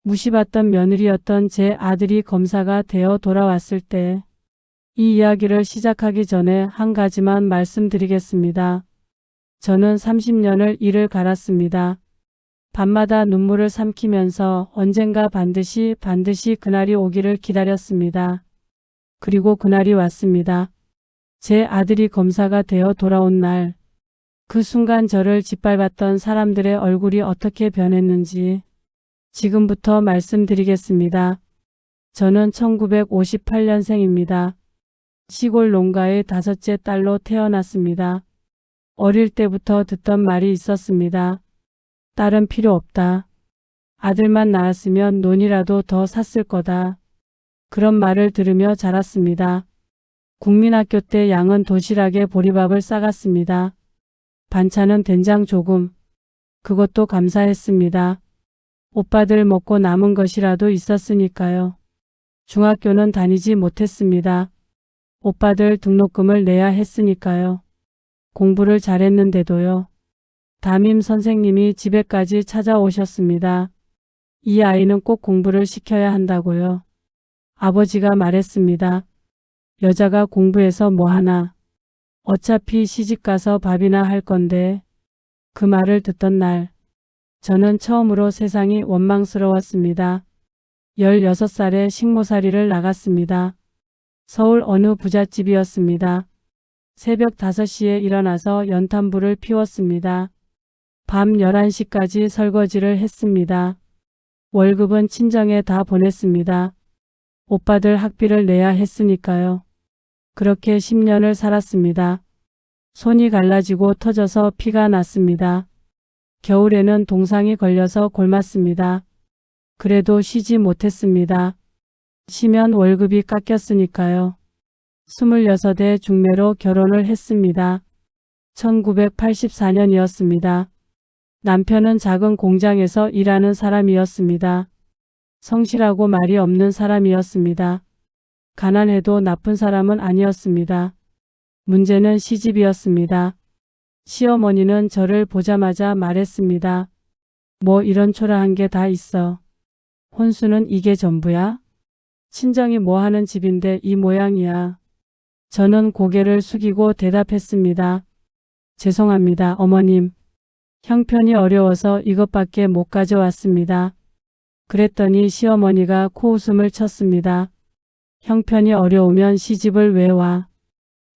무시받던 며느리였던 제 아들이 검사가 되어 돌아왔을 때 이 이야기를 시작하기 전에 한 가지만 말씀드리겠습니다. 저는 30년을 이를 갈았습니다. 밤마다 눈물을 삼키면서 언젠가 반드시 그날이 오기를 기다렸습니다. 그리고 그날이 왔습니다. 제 아들이 검사가 되어 돌아온 날, 그 순간 저를 짓밟았던 사람들의 얼굴이 어떻게 변했는지 지금부터 말씀드리겠습니다. 저는 1958년생입니다. 시골 농가의 5째 딸로 태어났습니다. 어릴 때부터 듣던 말이 있었습니다. 딸은 필요 없다. 아들만 낳았으면 논이라도 더 샀을 거다. 그런 말을 들으며 자랐습니다. 국민학교 때 양은 도시락에 보리밥을 싸갔습니다. 반찬은 된장 조금. 그것도 감사했습니다. 오빠들 먹고 남은 것이라도 있었으니까요. 중학교는 다니지 못했습니다. 오빠들 등록금을 내야 했으니까요. 공부를 잘했는데도요. 담임 선생님이 집에까지 찾아오셨습니다. 이 아이는 꼭 공부를 시켜야 한다고요. 아버지가 말했습니다. 여자가 공부해서 뭐하나. 어차피 시집가서 밥이나 할 건데. 그 말을 듣던 날, 저는 처음으로 세상이 원망스러웠습니다. 16살에 식모살이를 나갔습니다. 서울 어느 부잣집이었습니다. 새벽 5시에 일어나서 연탄불을 피웠습니다. 밤 11시까지 설거지를 했습니다. 월급은 친정에 다 보냈습니다. 오빠들 학비를 내야 했으니까요. 그렇게 10년을 살았습니다. 손이 갈라지고 터져서 피가 났습니다. 겨울에는 동상이 걸려서 곪았습니다. 그래도 쉬지 못했습니다. 쉬면 월급이 깎였으니까요. 26에 중매로 결혼을 했습니다. 1984년이었습니다. 남편은 작은 공장에서 일하는 사람이었습니다. 성실하고 말이 없는 사람이었습니다. 가난해도 나쁜 사람은 아니었습니다. 문제는 시집이었습니다. 시어머니는 저를 보자마자 말했습니다. 뭐 이런 초라한 게 다 있어. 혼수는 이게 전부야? 친정이 뭐 하는 집인데 이 모양이야. 저는 고개를 숙이고 대답했습니다. 죄송합니다, 어머님. 형편이 어려워서 이것밖에 못 가져왔습니다. 그랬더니 시어머니가 코웃음을 쳤습니다. 형편이 어려우면 시집을 왜 와?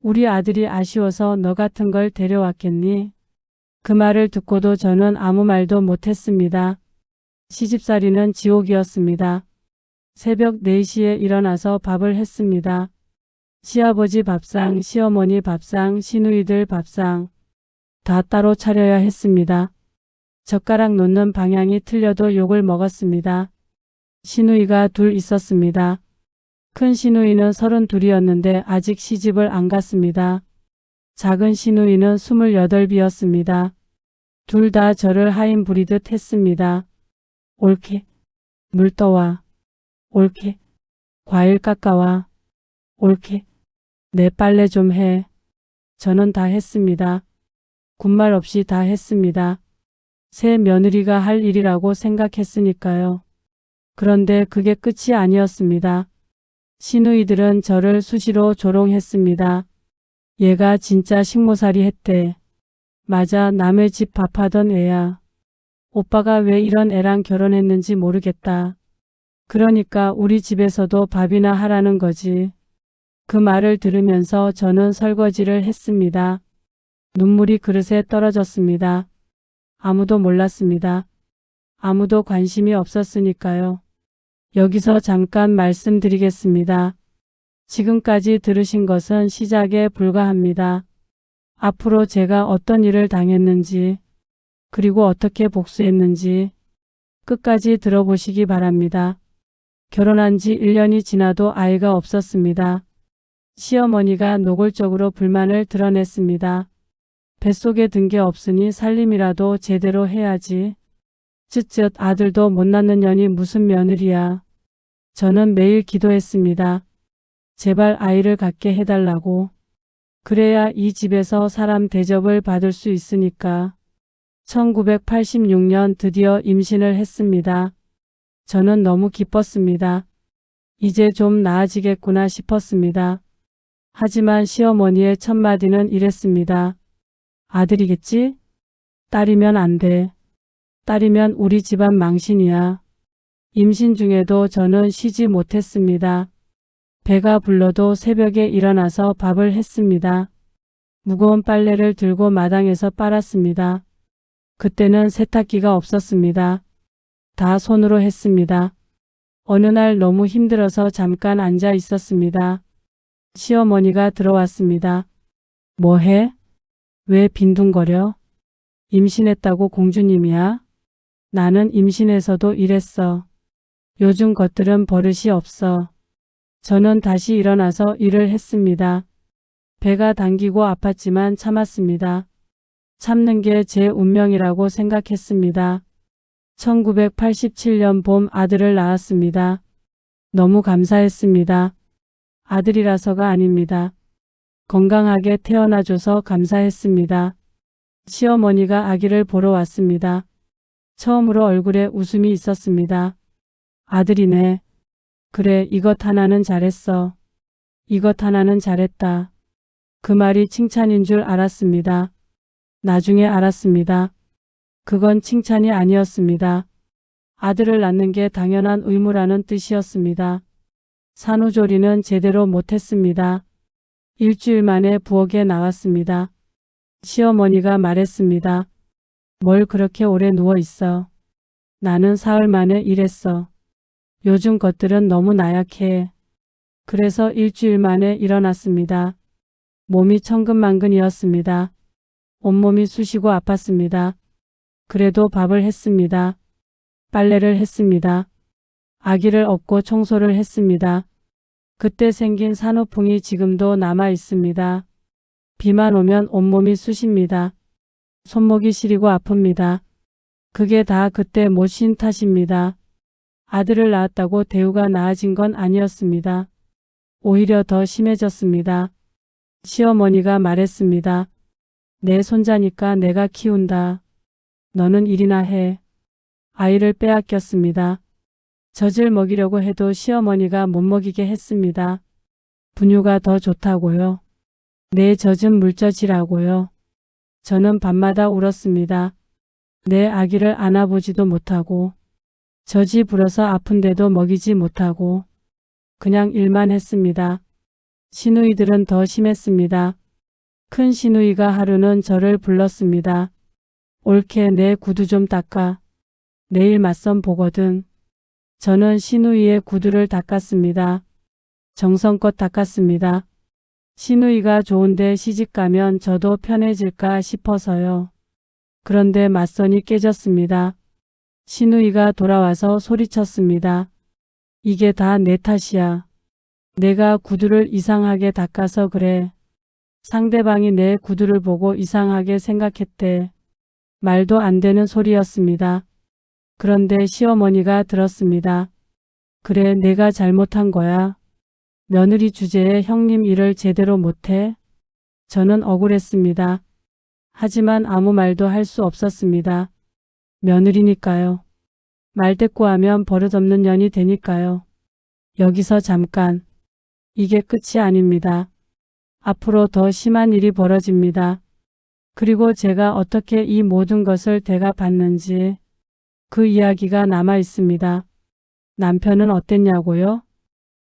우리 아들이 아쉬워서 너 같은 걸 데려왔겠니? 그 말을 듣고도 저는 아무 말도 못했습니다. 시집살이는 지옥이었습니다. 새벽 4시에 일어나서 밥을 했습니다. 시아버지 밥상, 시어머니 밥상, 시누이들 밥상 다 따로 차려야 했습니다. 젓가락 놓는 방향이 틀려도 욕을 먹었습니다. 시누이가 둘 있었습니다. 큰 시누이는 32이었는데 아직 시집을 안 갔습니다. 작은 시누이는 28이었습니다. 둘 다 저를 하인 부리듯 했습니다. 옳게, 물 떠와. 옳게, 과일 깎아와. 옳게, 내 빨래 좀 해. 저는 다 했습니다. 군말 없이 다 했습니다. 새 며느리가 할 일이라고 생각했으니까요. 그런데 그게 끝이 아니었습니다. 시누이들은 저를 수시로 조롱했습니다. 얘가 진짜 식모살이 했대. 맞아, 남의 집 밥하던 애야. 오빠가 왜 이런 애랑 결혼했는지 모르겠다. 그러니까 우리 집에서도 밥이나 하라는 거지. 그 말을 들으면서 저는 설거지를 했습니다. 눈물이 그릇에 떨어졌습니다. 아무도 몰랐습니다. 아무도 관심이 없었으니까요. 여기서 잠깐 말씀드리겠습니다. 지금까지 들으신 것은 시작에 불과합니다. 앞으로 제가 어떤 일을 당했는지, 그리고 어떻게 복수했는지 끝까지 들어보시기 바랍니다. 결혼한 지 1년이 지나도 아이가 없었습니다. 시어머니가 노골적으로 불만을 드러냈습니다. 뱃속에 든 게 없으니 살림이라도 제대로 해야지. 쯧쯧 아들도 못 낳는 년이 무슨 며느리야. 저는 매일 기도했습니다. 제발 아이를 갖게 해달라고. 그래야 이 집에서 사람 대접을 받을 수 있으니까. 1986년 드디어 임신을 했습니다. 저는 너무 기뻤습니다. 이제 좀 나아지겠구나 싶었습니다. 하지만 시어머니의 첫마디는 이랬습니다. 아들이겠지? 딸이면 안 돼. 딸이면 우리 집안 망신이야. 임신 중에도 저는 쉬지 못했습니다. 배가 불러도 새벽에 일어나서 밥을 했습니다. 무거운 빨래를 들고 마당에서 빨았습니다. 그때는 세탁기가 없었습니다. 다 손으로 했습니다. 어느 날 너무 힘들어서 잠깐 앉아 있었습니다. 시어머니가 들어왔습니다. 뭐 해? 왜 빈둥거려? 임신했다고 공주님이야? 나는 임신해서도 이랬어. 요즘 것들은 버릇이 없어. 저는 다시 일어나서 일을 했습니다. 배가 당기고 아팠지만 참았습니다. 참는 게 제 운명이라고 생각했습니다. 1987년 봄 아들을 낳았습니다. 너무 감사했습니다. 아들이라서가 아닙니다. 건강하게 태어나줘서 감사했습니다. 시어머니가 아기를 보러 왔습니다. 처음으로 얼굴에 웃음이 있었습니다. 아들이네. 그래, 이것 하나는 잘했어. 이것 하나는 잘했다. 그 말이 칭찬인 줄 알았습니다. 나중에 알았습니다. 그건 칭찬이 아니었습니다. 아들을 낳는 게 당연한 의무라는 뜻이었습니다. 산후조리는 제대로 못했습니다. 일주일 만에 부엌에 나왔습니다. 시어머니가 말했습니다. 뭘 그렇게 오래 누워 있어. 나는 사흘 만에 일했어. 요즘 것들은 너무 나약해. 그래서 일주일 만에 일어났습니다. 몸이 천근만근이었습니다. 온몸이 쑤시고 아팠습니다. 그래도 밥을 했습니다. 빨래를 했습니다. 아기를 업고 청소를 했습니다. 그때 생긴 산후풍이 지금도 남아 있습니다. 비만 오면 온몸이 쑤십니다. 손목이 시리고 아픕니다. 그게 다 그때 못 쉰 탓입니다. 아들을 낳았다고 대우가 나아진 건 아니었습니다. 오히려 더 심해졌습니다. 시어머니가 말했습니다. 내 손자니까 내가 키운다. 너는 일이나 해. 아이를 빼앗겼습니다. 젖을 먹이려고 해도 시어머니가 못 먹이게 했습니다. 분유가 더 좋다고요. 내 젖은 물젖이라고요. 저는 밤마다 울었습니다. 내 아기를 안아보지도 못하고 젖이 불어서 아픈데도 먹이지 못하고 그냥 일만 했습니다. 시누이들은 더 심했습니다. 큰 시누이가 하루는 저를 불렀습니다. 옳게 내 구두 좀 닦아. 내일 맞선 보거든. 저는 시누이의 구두를 닦았습니다. 정성껏 닦았습니다. 시누이가 좋은데 시집가면 저도 편해질까 싶어서요. 그런데 맞선이 깨졌습니다. 시누이가 돌아와서 소리쳤습니다. 이게 다 내 탓이야. 내가 구두를 이상하게 닦아서 그래. 상대방이 내 구두를 보고 이상하게 생각했대. 말도 안 되는 소리였습니다. 그런데 시어머니가 들었습니다. 그래, 내가 잘못한 거야. 며느리 주제에 형님 일을 제대로 못해? 저는 억울했습니다. 하지만 아무 말도 할 수 없었습니다. 며느리니까요. 말대꾸하면 버릇없는 년이 되니까요. 여기서 잠깐. 이게 끝이 아닙니다. 앞으로 더 심한 일이 벌어집니다. 그리고 제가 어떻게 이 모든 것을 대갚았는지 그 이야기가 남아 있습니다. 남편은 어땠냐고요?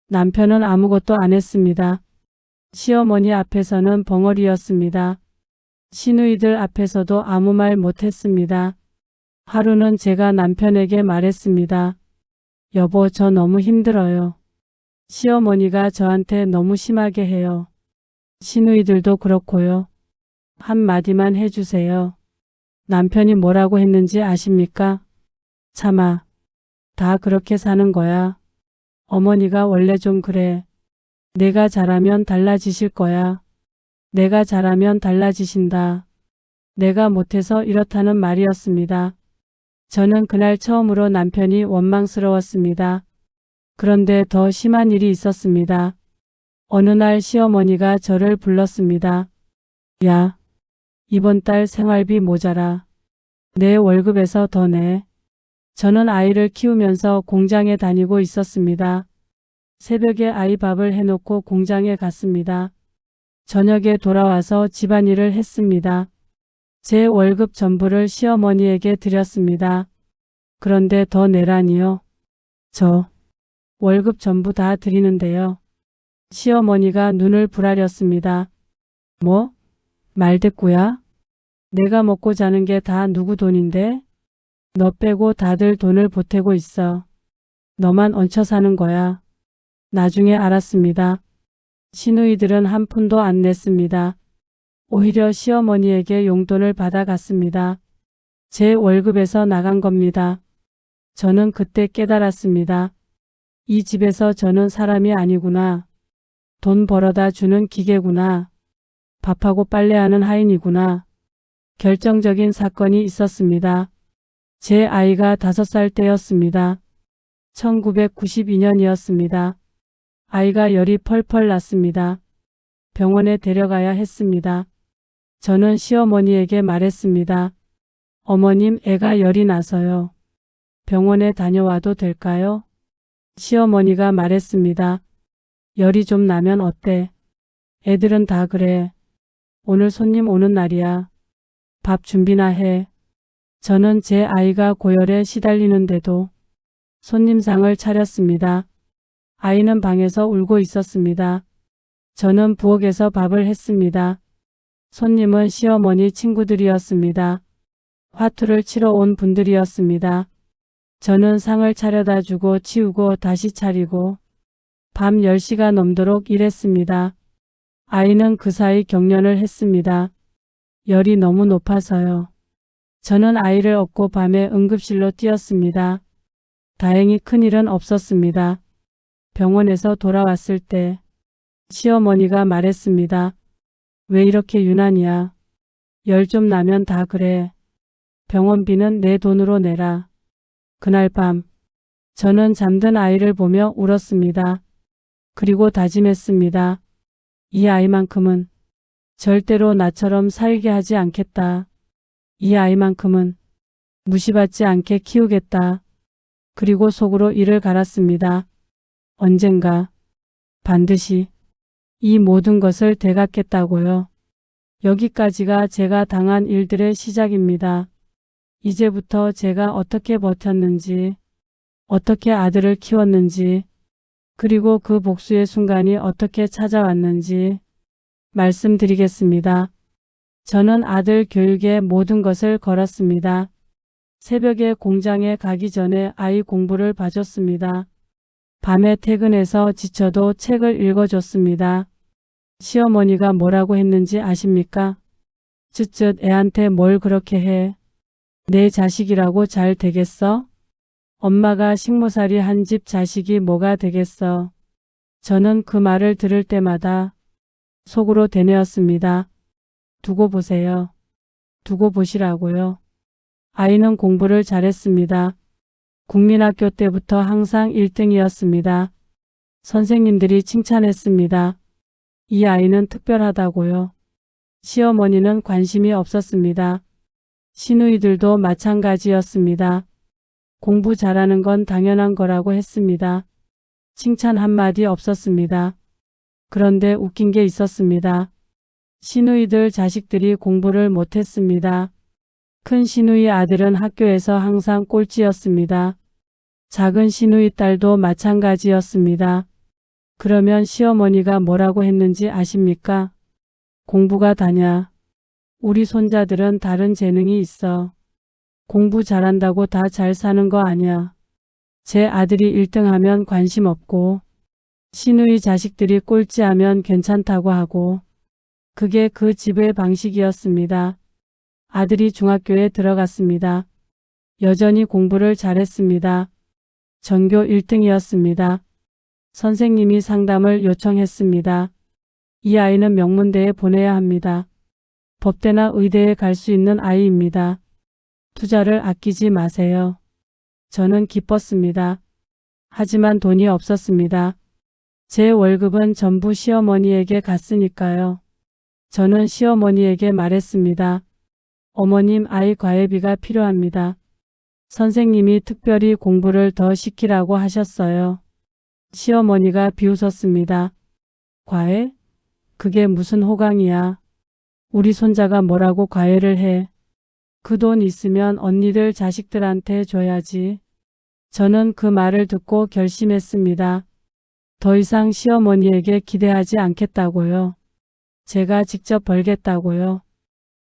남편은 아무것도 안 했습니다. 시어머니 앞에서는 벙어리였습니다. 시누이들 앞에서도 아무 말 못했습니다. 하루는 제가 남편에게 말했습니다. 여보, 저 너무 힘들어요. 시어머니가 저한테 너무 심하게 해요. 시누이들도 그렇고요. 한마디만 해주세요. 남편이 뭐라고 했는지 아십니까? 참아. 다 그렇게 사는 거야. 어머니가 원래 좀 그래. 내가 잘하면 달라지실 거야. 내가 잘하면 달라지신다. 내가 못해서 이렇다는 말이었습니다. 저는 그날 처음으로 남편이 원망스러웠습니다. 그런데 더 심한 일이 있었습니다. 어느 날 시어머니가 저를 불렀습니다. 야, 이번 달 생활비 모자라. 내 월급에서 더 내. 저는 아이를 키우면서 공장에 다니고 있었습니다. 새벽에 아이 밥을 해놓고 공장에 갔습니다. 저녁에 돌아와서 집안일을 했습니다. 제 월급 전부를 시어머니에게 드렸습니다. 그런데 더 내라니요. 저 월급 전부 다 드리는데요. 시어머니가 눈을 부라렸습니다. 뭐? 말대꾸야? 내가 먹고 자는 게 다 누구 돈인데? 너 빼고 다들 돈을 보태고 있어. 너만 얹혀 사는 거야. 나중에 알았습니다. 시누이들은 한 푼도 안 냈습니다. 오히려 시어머니에게 용돈을 받아갔습니다. 제 월급에서 나간 겁니다. 저는 그때 깨달았습니다. 이 집에서 저는 사람이 아니구나. 돈 벌어다 주는 기계구나. 밥하고 빨래하는 하인이구나. 결정적인 사건이 있었습니다. 제 아이가 5살 때였습니다. 1992년이었습니다. 아이가 열이 펄펄 났습니다. 병원에 데려가야 했습니다. 저는 시어머니에게 말했습니다. 어머님, 애가 열이 나서요. 병원에 다녀와도 될까요? 시어머니가 말했습니다. 열이 좀 나면 어때? 애들은 다 그래. 오늘 손님 오는 날이야. 밥 준비나 해. 저는 제 아이가 고열에 시달리는데도 손님상을 차렸습니다. 아이는 방에서 울고 있었습니다. 저는 부엌에서 밥을 했습니다. 손님은 시어머니 친구들이었습니다. 화투를 치러 온 분들이었습니다. 저는 상을 차려다 주고 치우고 다시 차리고 밤 10시가 넘도록 일했습니다. 아이는 그 사이 경련을 했습니다. 열이 너무 높아서요. 저는 아이를 업고 밤에 응급실로 뛰었습니다. 다행히 큰일은 없었습니다. 병원에서 돌아왔을 때 시어머니가 말했습니다. 왜 이렇게 유난이야? 열 좀 나면 다 그래. 병원비는 내 돈으로 내라. 그날 밤 저는 잠든 아이를 보며 울었습니다. 그리고 다짐했습니다. 이 아이만큼은 절대로 나처럼 살게 하지 않겠다. 이 아이만큼은 무시받지 않게 키우겠다. 그리고 속으로 이를 갈았습니다. 언젠가 반드시 이 모든 것을 되갚겠다고요. 여기까지가 제가 당한 일들의 시작입니다. 이제부터 제가 어떻게 버텼는지, 어떻게 아들을 키웠는지, 그리고 그 복수의 순간이 어떻게 찾아왔는지 말씀드리겠습니다. 저는 아들 교육에 모든 것을 걸었습니다. 새벽에 공장에 가기 전에 아이 공부를 봐줬습니다. 밤에 퇴근해서 지쳐도 책을 읽어줬습니다. 시어머니가 뭐라고 했는지 아십니까? 쯧쯧 애한테 뭘 그렇게 해? 내 자식이라고 잘 되겠어? 엄마가 식모살이 한 집 자식이 뭐가 되겠어? 저는 그 말을 들을 때마다 속으로 되뇌었습니다. 두고 보세요. 두고 보시라고요. 아이는 공부를 잘했습니다. 국민학교 때부터 항상 1등이었습니다. 선생님들이 칭찬했습니다. 이 아이는 특별하다고요. 시어머니는 관심이 없었습니다. 시누이들도 마찬가지였습니다. 공부 잘하는 건 당연한 거라고 했습니다. 칭찬 한마디 없었습니다. 그런데 웃긴 게 있었습니다. 시누이들 자식들이 공부를 못했습니다. 큰 시누이 아들은 학교에서 항상 꼴찌였습니다. 작은 시누이 딸도 마찬가지였습니다. 그러면 시어머니가 뭐라고 했는지 아십니까? 공부가 다냐? 우리 손자들은 다른 재능이 있어. 공부 잘한다고 다 잘 사는 거 아니야. 제 아들이 1등하면 관심 없고 시누이 자식들이 꼴찌하면 괜찮다고 하고 그게 그 집의 방식이었습니다. 아들이 중학교에 들어갔습니다. 여전히 공부를 잘했습니다. 전교 1등이었습니다. 선생님이 상담을 요청했습니다. 이 아이는 명문대에 보내야 합니다. 법대나 의대에 갈 수 있는 아이입니다. 투자를 아끼지 마세요. 저는 기뻤습니다. 하지만 돈이 없었습니다. 제 월급은 전부 시어머니에게 갔으니까요. 저는 시어머니에게 말했습니다. 어머님, 아이 과외비가 필요합니다. 선생님이 특별히 공부를 더 시키라고 하셨어요. 시어머니가 비웃었습니다. 과외? 그게 무슨 호강이야. 우리 손자가 뭐라고 과외를 해. 그 돈 있으면 언니들 자식들한테 줘야지. 저는 그 말을 듣고 결심했습니다. 더 이상 시어머니에게 기대하지 않겠다고요. 제가 직접 벌겠다고요.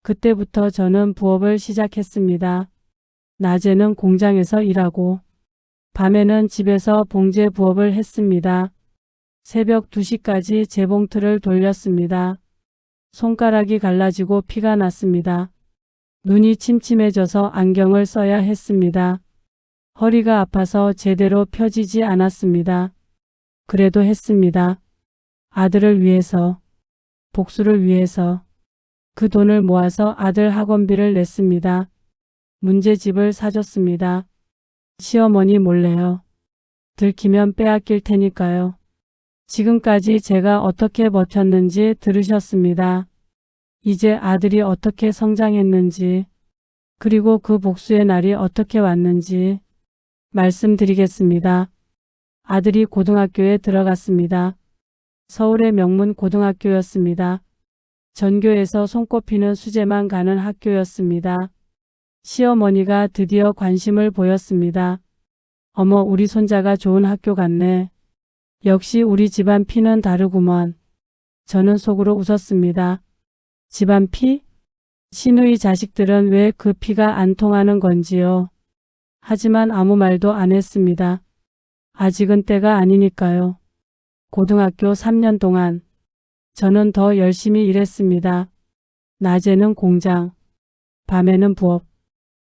그때부터 저는 부업을 시작했습니다. 낮에는 공장에서 일하고 밤에는 집에서 봉제 부업을 했습니다. 새벽 2시까지 재봉틀을 돌렸습니다. 손가락이 갈라지고 피가 났습니다. 눈이 침침해져서 안경을 써야 했습니다. 허리가 아파서 제대로 펴지지 않았습니다. 그래도 했습니다. 아들을 위해서, 복수를 위해서 그 돈을 모아서 아들 학원비를 냈습니다. 문제집을 사줬습니다. 시어머니 몰래요. 들키면 빼앗길 테니까요. 지금까지 제가 어떻게 버텼는지 들으셨습니다. 이제 아들이 어떻게 성장했는지, 그리고 그 복수의 날이 어떻게 왔는지 말씀드리겠습니다. 아들이 고등학교에 들어갔습니다. 서울의 명문 고등학교였습니다. 전교에서 손꼽히는 수재만 가는 학교였습니다. 시어머니가 드디어 관심을 보였습니다. 어머, 우리 손자가 좋은 학교 갔네. 역시 우리 집안 피는 다르구먼. 저는 속으로 웃었습니다. 집안 피? 시누이 자식들은 왜 그 피가 안 통하는 건지요. 하지만 아무 말도 안 했습니다. 아직은 때가 아니니까요. 고등학교 3년 동안 저는 더 열심히 일했습니다. 낮에는 공장, 밤에는 부업,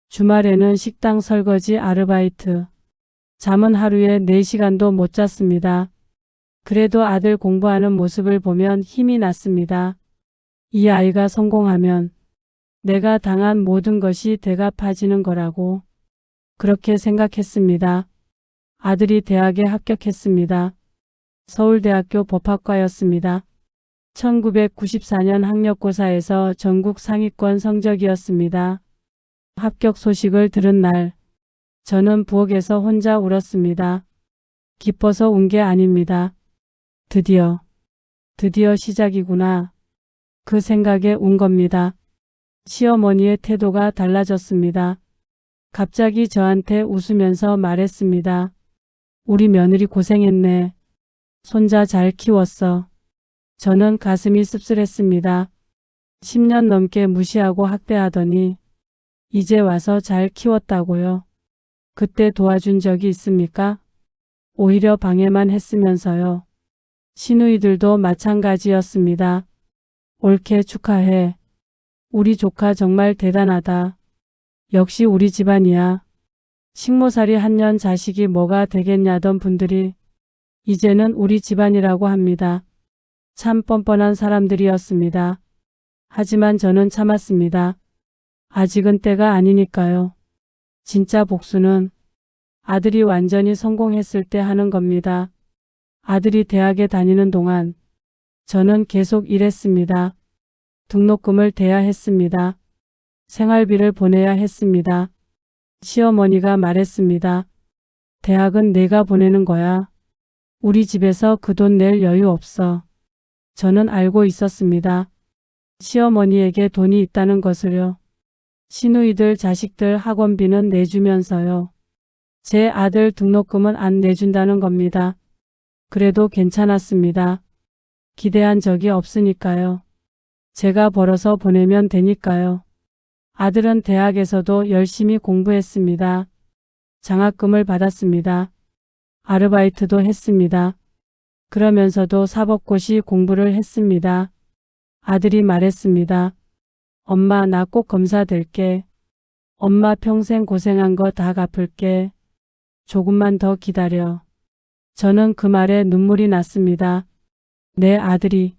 주말에는 식당 설거지 아르바이트. 잠은 하루에 4시간도 못 잤습니다. 그래도 아들 공부하는 모습을 보면 힘이 났습니다. 이 아이가 성공하면 내가 당한 모든 것이 대갚아지는 거라고 그렇게 생각했습니다. 아들이 대학에 합격했습니다. 서울대학교 법학과였습니다. 1994년 학력고사에서 전국 상위권 성적이었습니다. 합격 소식을 들은 날, 저는 부엌에서 혼자 울었습니다. 기뻐서 운 게 아닙니다. 드디어 시작이구나. 그 생각에 운 겁니다. 시어머니의 태도가 달라졌습니다. 갑자기 저한테 웃으면서 말했습니다. 우리 며느리 고생했네. 손자 잘 키웠어. 저는 가슴이 씁쓸했습니다. 10년 넘게 무시하고 학대하더니 이제 와서 잘 키웠다고요. 그때 도와준 적이 있습니까? 오히려 방해만 했으면서요. 시누이들도 마찬가지였습니다. 옳게 축하해. 우리 조카 정말 대단하다. 역시 우리 집안이야. 식모살이 한 년 자식이 뭐가 되겠냐던 분들이 이제는 우리 집안이라고 합니다. 참 뻔뻔한 사람들이었습니다. 하지만 저는 참았습니다. 아직은 때가 아니니까요. 진짜 복수는 아들이 완전히 성공했을 때 하는 겁니다. 아들이 대학에 다니는 동안 저는 계속 일했습니다. 등록금을 대야 했습니다. 생활비를 보내야 했습니다. 시어머니가 말했습니다. 대학은 내가 보내는 거야. 우리 집에서 그 돈 낼 여유 없어. 저는 알고 있었습니다. 시어머니에게 돈이 있다는 것을요. 시누이들 자식들 학원비는 내주면서요. 제 아들 등록금은 안 내준다는 겁니다. 그래도 괜찮았습니다. 기대한 적이 없으니까요. 제가 벌어서 보내면 되니까요. 아들은 대학에서도 열심히 공부했습니다. 장학금을 받았습니다. 아르바이트도 했습니다. 그러면서도 사법고시 공부를 했습니다. 아들이 말했습니다. 엄마, 나 꼭 검사 될게. 엄마 평생 고생한 거 다 갚을게. 조금만 더 기다려. 저는 그 말에 눈물이 났습니다. 내 아들이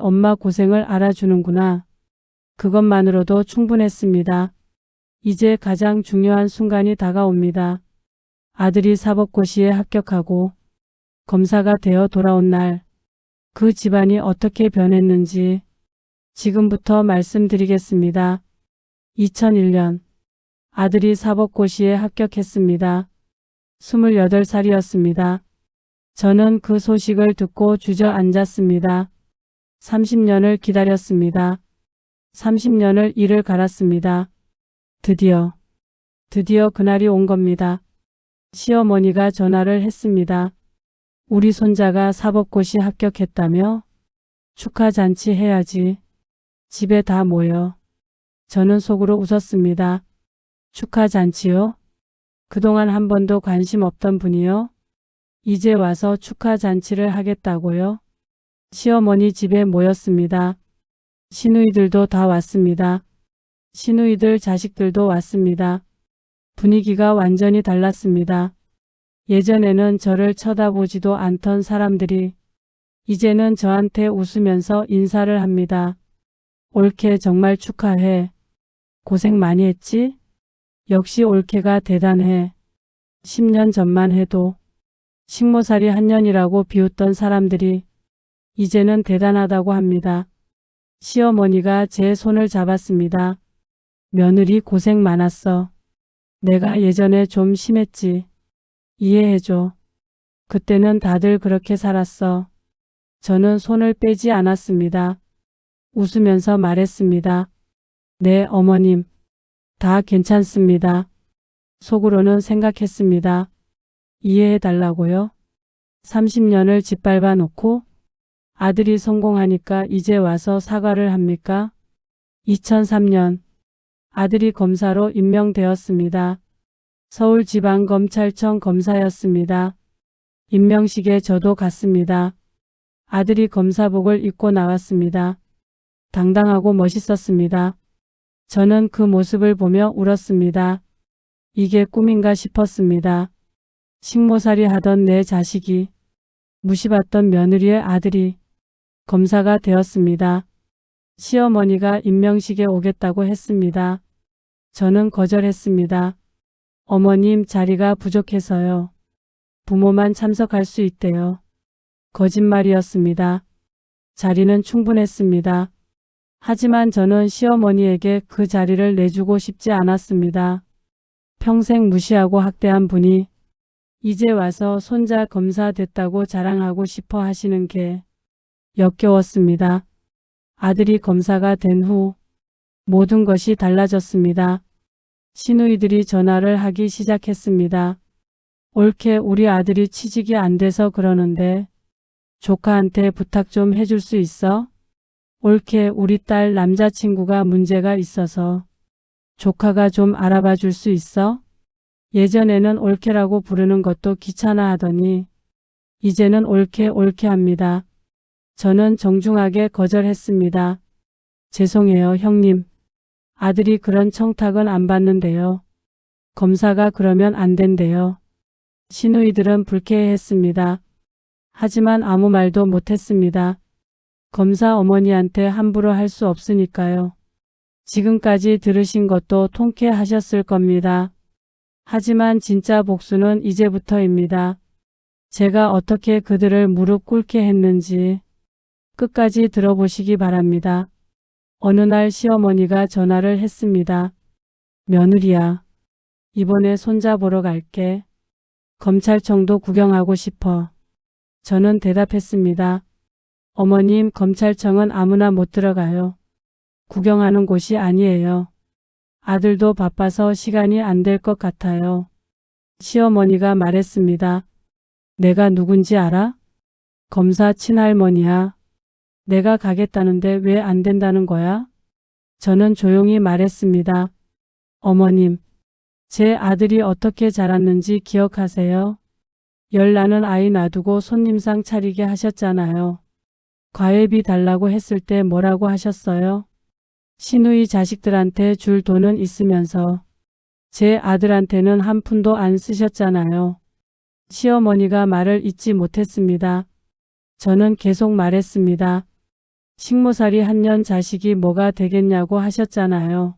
엄마 고생을 알아주는구나. 그것만으로도 충분했습니다. 이제 가장 중요한 순간이 다가옵니다. 아들이 사법고시에 합격하고 검사가 되어 돌아온 날, 그 집안이 어떻게 변했는지 지금부터 말씀드리겠습니다. 2001년 아들이 사법고시에 합격했습니다. 28살이었습니다. 저는 그 소식을 듣고 주저앉았습니다. 30년을 기다렸습니다. 30년을 이를 갈았습니다. 드디어 그날이 온 겁니다. 시어머니가 전화를 했습니다. 우리 손자가 사법고시 합격했다며? 축하 잔치 해야지. 집에 다 모여. 저는 속으로 웃었습니다. 축하 잔치요? 그동안 한 번도 관심 없던 분이요? 이제 와서 축하 잔치를 하겠다고요? 시어머니 집에 모였습니다. 시누이들도 다 왔습니다. 시누이들 자식들도 왔습니다. 분위기가 완전히 달랐습니다. 예전에는 저를 쳐다보지도 않던 사람들이 이제는 저한테 웃으면서 인사를 합니다. 올케 정말 축하해. 고생 많이 했지? 역시 올케가 대단해. 10년 전만 해도 식모살이 한 년이라고 비웃던 사람들이 이제는 대단하다고 합니다. 시어머니가 제 손을 잡았습니다. 며느리 고생 많았어. 내가 예전에 좀 심했지. 이해해줘. 그때는 다들 그렇게 살았어. 저는 손을 빼지 않았습니다. 웃으면서 말했습니다. 네, 어머님. 다 괜찮습니다. 속으로는 생각했습니다. 이해해달라고요? 30년을 짓밟아 놓고 아들이 성공하니까 이제 와서 사과를 합니까? 2003년 아들이 검사로 임명되었습니다. 서울지방검찰청 검사였습니다. 임명식에 저도 갔습니다. 아들이 검사복을 입고 나왔습니다. 당당하고 멋있었습니다. 저는 그 모습을 보며 울었습니다. 이게 꿈인가 싶었습니다. 식모살이 하던 내 자식이, 무시받던 며느리의 아들이 검사가 되었습니다. 시어머니가 임명식에 오겠다고 했습니다. 저는 거절했습니다. 어머님 자리가 부족해서요. 부모만 참석할 수 있대요. 거짓말이었습니다. 자리는 충분했습니다. 하지만 저는 시어머니에게 그 자리를 내주고 싶지 않았습니다. 평생 무시하고 학대한 분이 이제 와서 손자 검사 됐다고 자랑하고 싶어 하시는 게 역겨웠습니다. 아들이 검사가 된 후 모든 것이 달라졌습니다. 시누이들이 전화를 하기 시작했습니다. 올케 우리 아들이 취직이 안 돼서 그러는데 조카한테 부탁 좀 해줄 수 있어? 올케 우리 딸 남자친구가 문제가 있어서 조카가 좀 알아봐 줄 수 있어? 예전에는 올케라고 부르는 것도 귀찮아 하더니 이제는 올케 합니다. 저는 정중하게 거절했습니다. 죄송해요 형님. 아들이 그런 청탁은 안 받는데요. 검사가 그러면 안 된대요. 시누이들은 불쾌해했습니다. 하지만 아무 말도 못했습니다. 검사 어머니한테 함부로 할 수 없으니까요. 지금까지 들으신 것도 통쾌하셨을 겁니다. 하지만 진짜 복수는 이제부터입니다. 제가 어떻게 그들을 무릎 꿇게 했는지 끝까지 들어보시기 바랍니다. 어느 날 시어머니가 전화를 했습니다. 며느리야, 이번에 손자 보러 갈게. 검찰청도 구경하고 싶어. 저는 대답했습니다. 어머님, 검찰청은 아무나 못 들어가요. 구경하는 곳이 아니에요. 아들도 바빠서 시간이 안 될 것 같아요. 시어머니가 말했습니다. 내가 누군지 알아? 검사 친할머니야. 내가 가겠다는데 왜 안 된다는 거야? 저는 조용히 말했습니다. 어머님, 제 아들이 어떻게 자랐는지 기억하세요? 열 나는 아이 놔두고 손님상 차리게 하셨잖아요. 과외비 달라고 했을 때 뭐라고 하셨어요? 시누이 자식들한테 줄 돈은 있으면서 제 아들한테는 한 푼도 안 쓰셨잖아요. 시어머니가 말을 잇지 못했습니다. 저는 계속 말했습니다. 식모살이 한 년 자식이 뭐가 되겠냐고 하셨잖아요.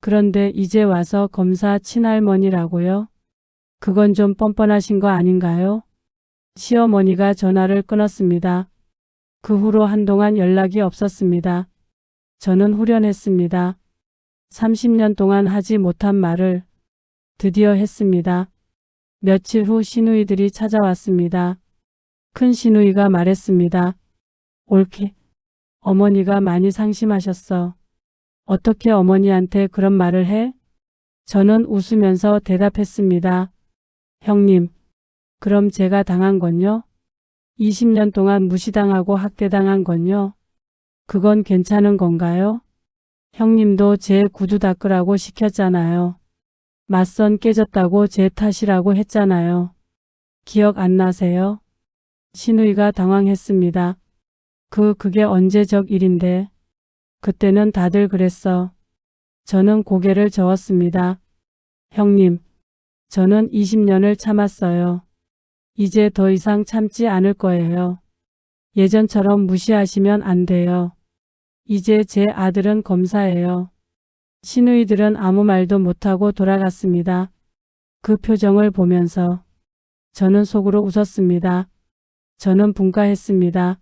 그런데 이제 와서 검사 친할머니라고요? 그건 좀 뻔뻔하신 거 아닌가요? 시어머니가 전화를 끊었습니다. 그 후로 한동안 연락이 없었습니다. 저는 후련했습니다. 30년 동안 하지 못한 말을 드디어 했습니다. 며칠 후 시누이들이 찾아왔습니다. 큰 시누이가 말했습니다. 옳게. 어머니가 많이 상심하셨어. 어떻게 어머니한테 그런 말을 해? 저는 웃으면서 대답했습니다. 형님, 그럼 제가 당한 건요? 20년 동안 무시당하고 학대당한 건요? 그건 괜찮은 건가요? 형님도 제 구두 닦으라고 시켰잖아요. 맞선 깨졌다고 제 탓이라고 했잖아요. 기억 안 나세요? 시누이가 당황했습니다. 그게 언제적 일인데. 그때는 다들 그랬어. 저는 고개를 저었습니다. 형님, 저는 20년을 참았어요. 이제 더 이상 참지 않을 거예요. 예전처럼 무시하시면 안 돼요. 이제 제 아들은 검사예요. 시누이들은 아무 말도 못하고 돌아갔습니다. 그 표정을 보면서 저는 속으로 웃었습니다. 저는 분가했습니다.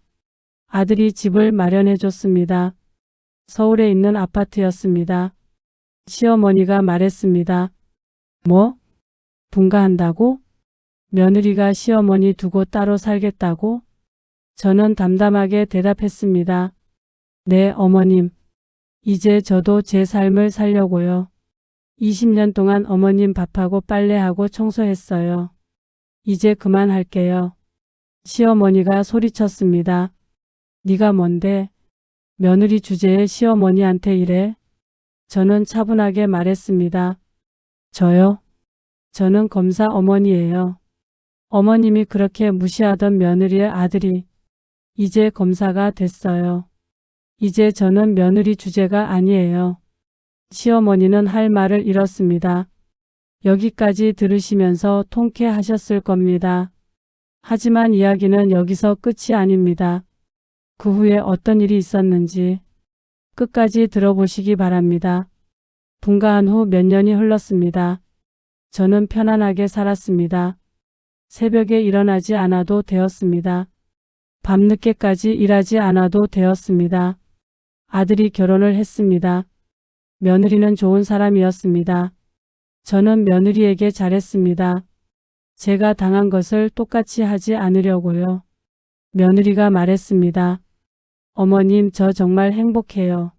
아들이 집을 마련해 줬습니다. 서울에 있는 아파트였습니다. 시어머니가 말했습니다. 뭐? 분가한다고? 며느리가 시어머니 두고 따로 살겠다고? 저는 담담하게 대답했습니다. 네, 어머님. 이제 저도 제 삶을 살려고요. 20년 동안 어머님 밥하고 빨래하고 청소했어요. 이제 그만할게요. 시어머니가 소리쳤습니다. 네가 뭔데? 며느리 주제에 시어머니한테 이래? 저는 차분하게 말했습니다. 저요? 저는 검사 어머니예요. 어머님이 그렇게 무시하던 며느리의 아들이 이제 검사가 됐어요. 이제 저는 며느리 주제가 아니에요. 시어머니는 할 말을 잃었습니다. 여기까지 들으시면서 통쾌하셨을 겁니다. 하지만 이야기는 여기서 끝이 아닙니다. 그 후에 어떤 일이 있었는지 끝까지 들어보시기 바랍니다. 분가한 후 몇 년이 흘렀습니다. 저는 편안하게 살았습니다. 새벽에 일어나지 않아도 되었습니다. 밤늦게까지 일하지 않아도 되었습니다. 아들이 결혼을 했습니다. 며느리는 좋은 사람이었습니다. 저는 며느리에게 잘했습니다. 제가 당한 것을 똑같이 하지 않으려고요. 며느리가 말했습니다. 어머님, 저 정말 행복해요.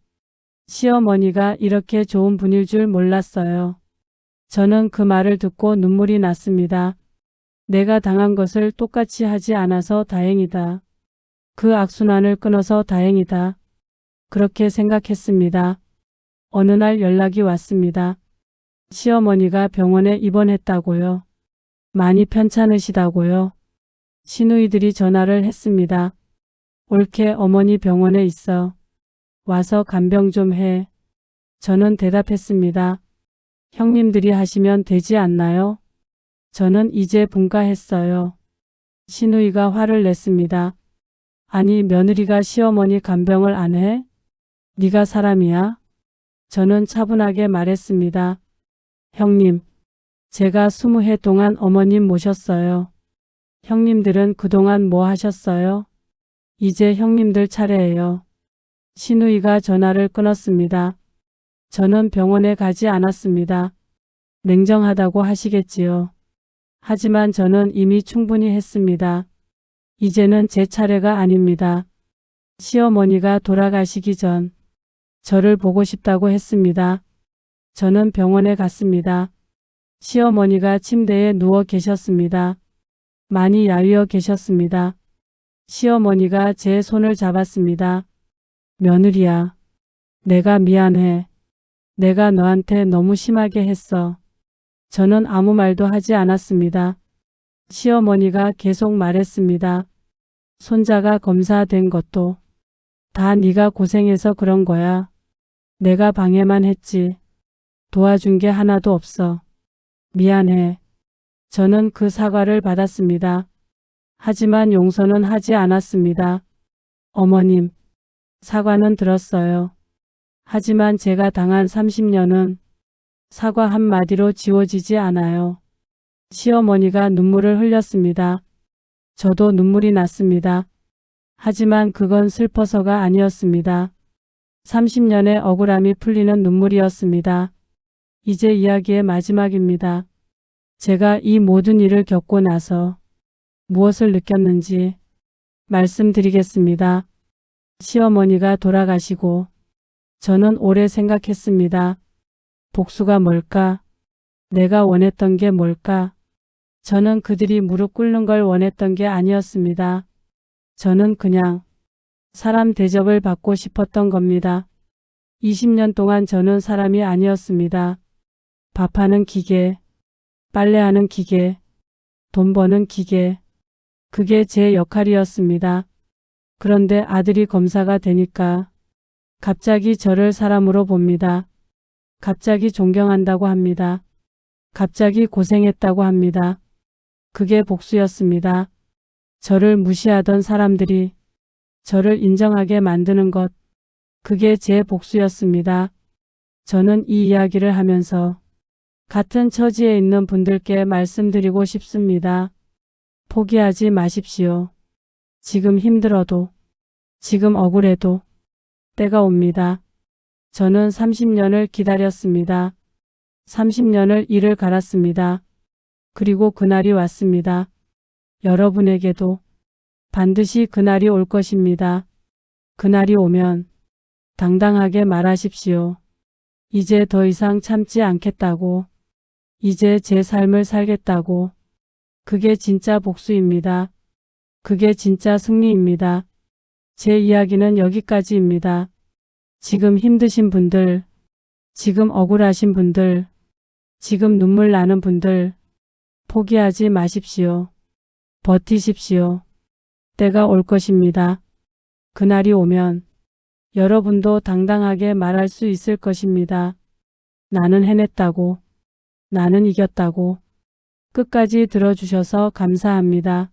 시어머니가 이렇게 좋은 분일 줄 몰랐어요. 저는 그 말을 듣고 눈물이 났습니다. 내가 당한 것을 똑같이 하지 않아서 다행이다. 그 악순환을 끊어서 다행이다. 그렇게 생각했습니다. 어느 날 연락이 왔습니다. 시어머니가 병원에 입원했다고요. 많이 편찮으시다고요. 시누이들이 전화를 했습니다. 옳게 어머니 병원에 있어. 와서 간병 좀 해. 저는 대답했습니다. 형님들이 하시면 되지 않나요? 저는 이제 분가했어요. 시누이가 화를 냈습니다. 아니, 며느리가 시어머니 간병을 안 해? 네가 사람이야? 저는 차분하게 말했습니다. 형님, 제가 20해 동안 어머님 모셨어요. 형님들은 그동안 뭐 하셨어요? 이제 형님들 차례예요. 시누이가 전화를 끊었습니다. 저는 병원에 가지 않았습니다. 냉정하다고 하시겠지요. 하지만 저는 이미 충분히 했습니다. 이제는 제 차례가 아닙니다. 시어머니가 돌아가시기 전 저를 보고 싶다고 했습니다. 저는 병원에 갔습니다. 시어머니가 침대에 누워 계셨습니다. 많이 야위어 계셨습니다. 시어머니가 제 손을 잡았습니다. 며느리야, 내가 미안해. 내가 너한테 너무 심하게 했어. 저는 아무 말도 하지 않았습니다. 시어머니가 계속 말했습니다. 손자가 검사된 것도 다 네가 고생해서 그런 거야. 내가 방해만 했지. 도와준 게 하나도 없어. 미안해. 저는 그 사과를 받았습니다. 하지만 용서는 하지 않았습니다. 어머님, 사과는 들었어요. 하지만 제가 당한 30년은 사과 한마디로 지워지지 않아요. 시어머니가 눈물을 흘렸습니다. 저도 눈물이 났습니다. 하지만 그건 슬퍼서가 아니었습니다. 30년의 억울함이 풀리는 눈물이었습니다. 이제 이야기의 마지막입니다. 제가 이 모든 일을 겪고 나서 무엇을 느꼈는지 말씀드리겠습니다. 시어머니가 돌아가시고 저는 오래 생각했습니다. 복수가 뭘까? 내가 원했던 게 뭘까? 저는 그들이 무릎 꿇는 걸 원했던 게 아니었습니다. 저는 그냥 사람 대접을 받고 싶었던 겁니다. 20년 동안 저는 사람이 아니었습니다. 밥하는 기계, 빨래하는 기계, 돈 버는 기계. 그게 제 역할이었습니다. 그런데 아들이 검사가 되니까 갑자기 저를 사람으로 봅니다. 갑자기 존경한다고 합니다. 갑자기 고생했다고 합니다. 그게 복수였습니다. 저를 무시하던 사람들이 저를 인정하게 만드는 것. 그게 제 복수였습니다. 저는 이 이야기를 하면서 같은 처지에 있는 분들께 말씀드리고 싶습니다. 포기하지 마십시오. 지금 힘들어도, 지금 억울해도 때가 옵니다. 저는 30년을 기다렸습니다. 30년을 이를 갈았습니다. 그리고 그날이 왔습니다. 여러분에게도 반드시 그날이 올 것입니다. 그날이 오면 당당하게 말하십시오. 이제 더 이상 참지 않겠다고. 이제 제 삶을 살겠다고. 그게 진짜 복수입니다. 그게 진짜 승리입니다. 제 이야기는 여기까지입니다. 지금 힘드신 분들, 지금 억울하신 분들, 지금 눈물 나는 분들, 포기하지 마십시오. 버티십시오. 때가 올 것입니다. 그날이 오면 여러분도 당당하게 말할 수 있을 것입니다. 나는 해냈다고. 나는 이겼다고. 끝까지 들어주셔서 감사합니다.